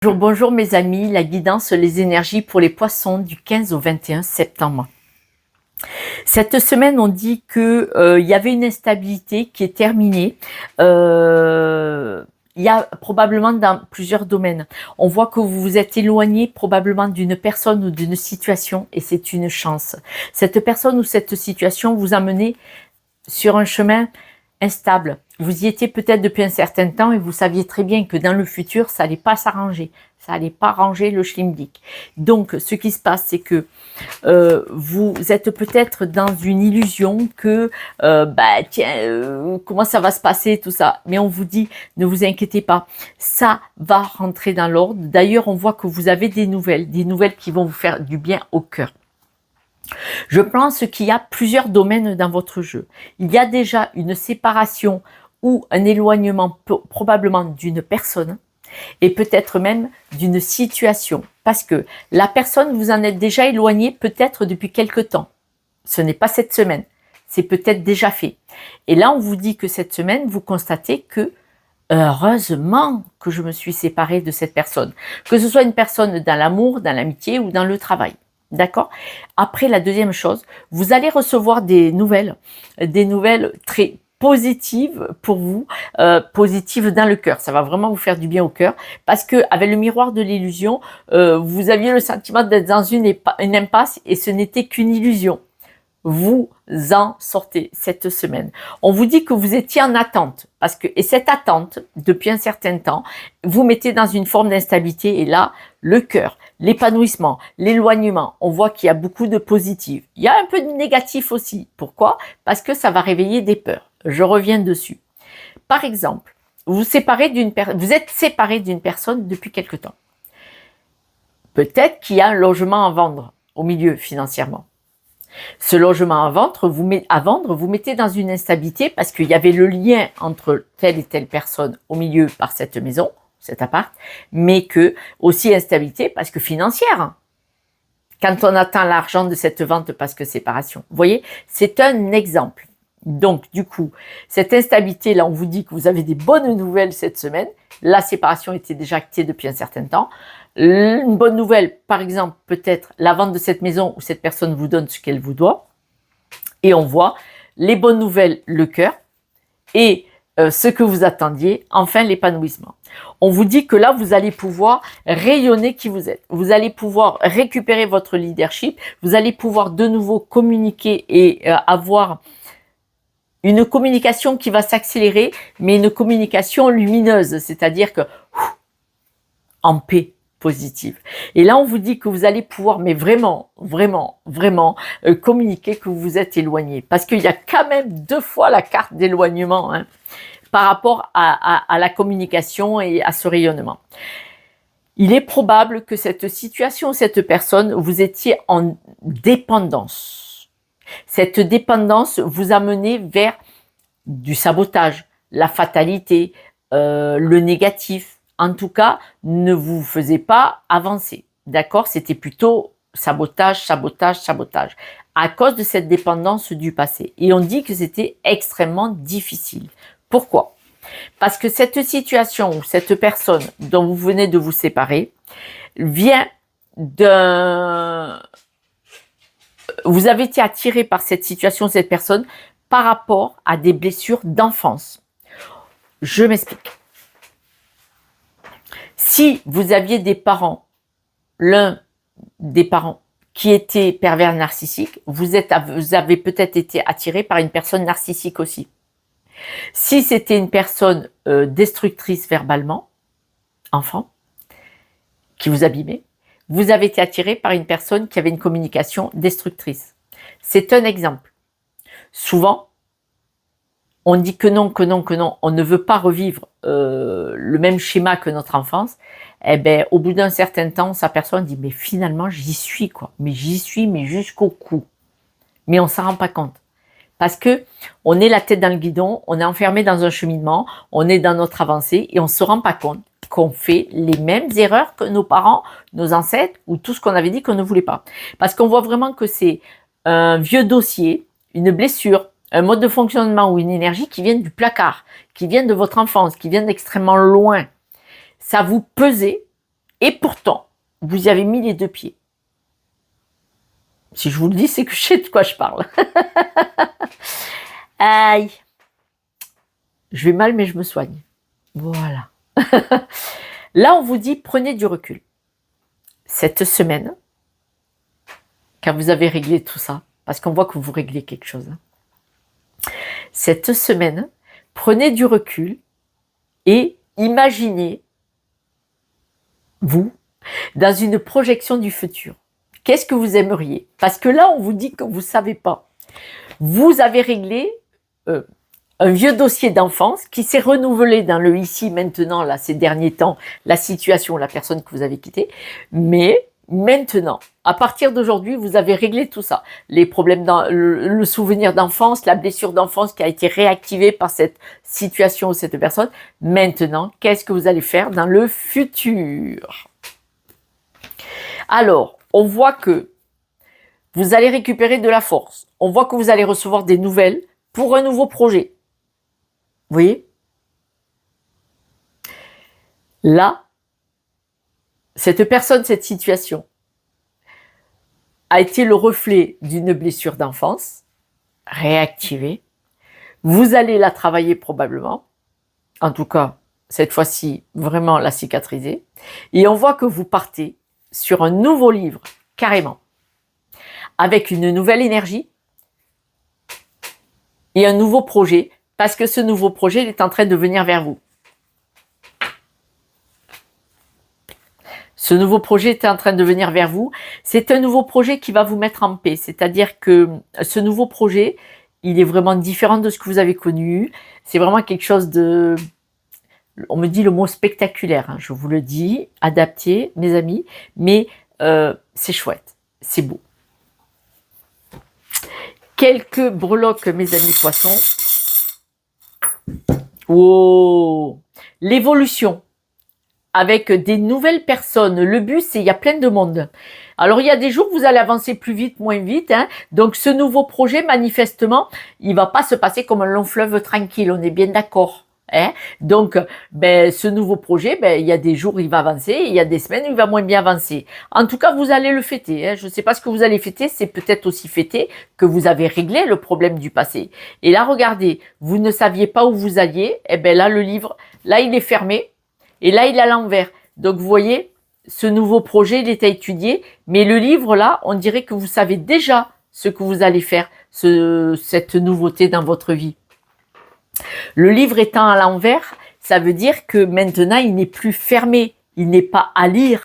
Bonjour, bonjour mes amis, la guidance, les énergies pour les poissons du 15 au 21 septembre. Cette semaine, on dit que il y avait une instabilité qui est terminée. Il y a probablement dans plusieurs domaines. On voit que vous vous êtes éloigné probablement d'une personne ou d'une situation et c'est une chance. Cette personne ou cette situation vous a mené sur un chemin instable. Vous y étiez peut-être depuis un certain temps et vous saviez très bien que dans le futur, ça n'allait pas s'arranger. Ça n'allait pas ranger le schlimdick. Donc, ce qui se passe, c'est que vous êtes peut-être dans une illusion que, comment ça va se passer, tout ça. Mais on vous dit, ne vous inquiétez pas, ça va rentrer dans l'ordre. D'ailleurs, on voit que vous avez des nouvelles qui vont vous faire du bien au cœur. Je pense qu'il y a plusieurs domaines dans votre jeu. Il y a déjà une séparation ou un éloignement probablement d'une personne et peut-être même d'une situation. Parce que la personne, vous en êtes déjà éloigné peut-être depuis quelque temps. Ce n'est pas cette semaine. C'est peut-être déjà fait. Et là, on vous dit que cette semaine, vous constatez que heureusement que je me suis séparée de cette personne. Que ce soit une personne dans l'amour, dans l'amitié ou dans le travail. D'accord? Après, la deuxième chose, vous allez recevoir des nouvelles très positives pour vous, positives dans le cœur. Ça va vraiment vous faire du bien au cœur parce que avec le miroir de l'illusion, vous aviez le sentiment d'être dans une impasse et ce n'était qu'une illusion. Vous en sortez cette semaine. On vous dit que vous étiez en attente parce que et cette attente depuis un certain temps vous mettez dans une forme d'instabilité et là le cœur, l'épanouissement, l'éloignement, on voit qu'il y a beaucoup de positif. Il y a un peu de négatif aussi. Pourquoi? Parce que ça va réveiller des peurs. Je reviens dessus. Par exemple, vous êtes séparé d'une personne depuis quelque temps. Peut-être qu'il y a un logement à vendre au milieu financièrement. Ce logement à vendre, vous mettez dans une instabilité parce qu'il y avait le lien entre telle et telle personne au milieu par cette maison, cet appart, mais que aussi instabilité parce que financière. Quand on attend l'argent de cette vente parce que séparation. Vous voyez, c'est un exemple. Donc, du coup, cette instabilité, là, on vous dit que vous avez des bonnes nouvelles cette semaine. La séparation était déjà actée depuis un certain temps. Une bonne nouvelle, par exemple, peut-être la vente de cette maison où cette personne vous donne ce qu'elle vous doit. Et on voit les bonnes nouvelles, le cœur, et ce que vous attendiez, enfin l'épanouissement. On vous dit que là, vous allez pouvoir rayonner qui vous êtes. Vous allez pouvoir récupérer votre leadership. Vous allez pouvoir de nouveau communiquer et avoir une communication qui va s'accélérer, mais une communication lumineuse, c'est-à-dire que en paix positive. Et là, on vous dit que vous allez pouvoir, mais vraiment, vraiment, vraiment, communiquer que vous vous êtes éloigné. Parce qu'il y a quand même 2 fois la carte d'éloignement par rapport à la communication et à ce rayonnement. Il est probable que cette situation, cette personne, vous étiez en dépendance. Cette dépendance vous a mené vers du sabotage, la fatalité, le négatif. En tout cas, ne vous faisait pas avancer. D'accord? C'était plutôt sabotage, sabotage, sabotage. À cause de cette dépendance du passé. Et on dit que c'était extrêmement difficile. Pourquoi? Parce que cette situation ou cette personne dont vous venez de vous séparer vient d'un... Vous avez été attiré par cette situation, cette personne, par rapport à des blessures d'enfance. Je m'explique. Si vous aviez des parents, l'un des parents qui était pervers narcissique, vous avez peut-être été attiré par une personne narcissique aussi. Si c'était une personne destructrice verbalement, enfant, qui vous abîmait, vous avez été attiré par une personne qui avait une communication destructrice. C'est un exemple. Souvent, on dit que non, que non, que non, on ne veut pas revivre le même schéma que notre enfance. Eh ben, au bout d'un certain temps, sa personne dit, mais finalement, j'y suis, quoi. Mais j'y suis, mais jusqu'au cou. Mais on s'en rend pas compte. Parce que on est la tête dans le guidon, on est enfermé dans un cheminement, on est dans notre avancée et on se rend pas compte qu'on fait les mêmes erreurs que nos parents, nos ancêtres ou tout ce qu'on avait dit qu'on ne voulait pas. Parce qu'on voit vraiment que c'est un vieux dossier, une blessure, un mode de fonctionnement ou une énergie qui viennent du placard, qui viennent de votre enfance, qui viennent d'extrêmement loin. Ça vous pesait Et pourtant, vous y avez mis les deux pieds. Si je vous le dis, c'est que je sais de quoi je parle. Aïe. Je vais mal, mais je me soigne. Voilà. Là, on vous dit, prenez du recul. Cette semaine, quand vous avez réglé tout ça, parce qu'on voit que vous réglez quelque chose, cette semaine, prenez du recul et imaginez, vous, dans une projection du futur. Qu'est-ce que vous aimeriez? Parce que là, on vous dit que vous ne savez pas. Vous avez réglé un vieux dossier d'enfance qui s'est renouvelé dans le ici, maintenant, là, ces derniers temps, la situation, la personne que vous avez quittée. Mais maintenant, à partir d'aujourd'hui, vous avez réglé tout ça. Les problèmes, le souvenir d'enfance, la blessure d'enfance qui a été réactivée par cette situation ou cette personne. Maintenant, qu'est-ce que vous allez faire dans le futur? Alors, on voit que vous allez récupérer de la force. On voit que vous allez recevoir des nouvelles pour un nouveau projet. Vous voyez? Là, cette personne, cette situation a été le reflet d'une blessure d'enfance réactivée. Vous allez la travailler probablement. En tout cas, cette fois-ci, vraiment la cicatriser. Et on voit que vous partez sur un nouveau livre, carrément, avec une nouvelle énergie et un nouveau projet, parce que ce nouveau projet il est en train de venir vers vous. Ce nouveau projet est en train de venir vers vous. C'est un nouveau projet qui va vous mettre en paix. C'est-à-dire que ce nouveau projet, il est vraiment différent de ce que vous avez connu. C'est vraiment quelque chose de... On me dit le mot spectaculaire, hein, je vous le dis, adapté, mes amis, mais c'est chouette, c'est beau. Quelques breloques, mes amis poissons. Oh, l'évolution avec des nouvelles personnes. Le but, c'est il y a plein de monde. Alors, il y a des jours où vous allez avancer plus vite, moins vite. Hein. Donc, ce nouveau projet, manifestement, il va pas se passer comme un long fleuve tranquille. On est bien d'accord. Hein. Donc, ce nouveau projet, il y a des jours où il va avancer, il y a des semaines où il va moins bien avancer. En tout cas, vous allez le fêter. Hein. Je ne sais pas ce que vous allez fêter, c'est peut-être aussi fêter que vous avez réglé le problème du passé. Et là, regardez, vous ne saviez pas où vous alliez, là, le livre, là, il est fermé, et là, il est à l'envers. Donc, vous voyez, ce nouveau projet, il est à étudier, mais le livre, là, on dirait que vous savez déjà ce que vous allez faire, cette nouveauté dans votre vie. Le livre étant à l'envers, ça veut dire que maintenant, il n'est plus fermé, il n'est pas à lire,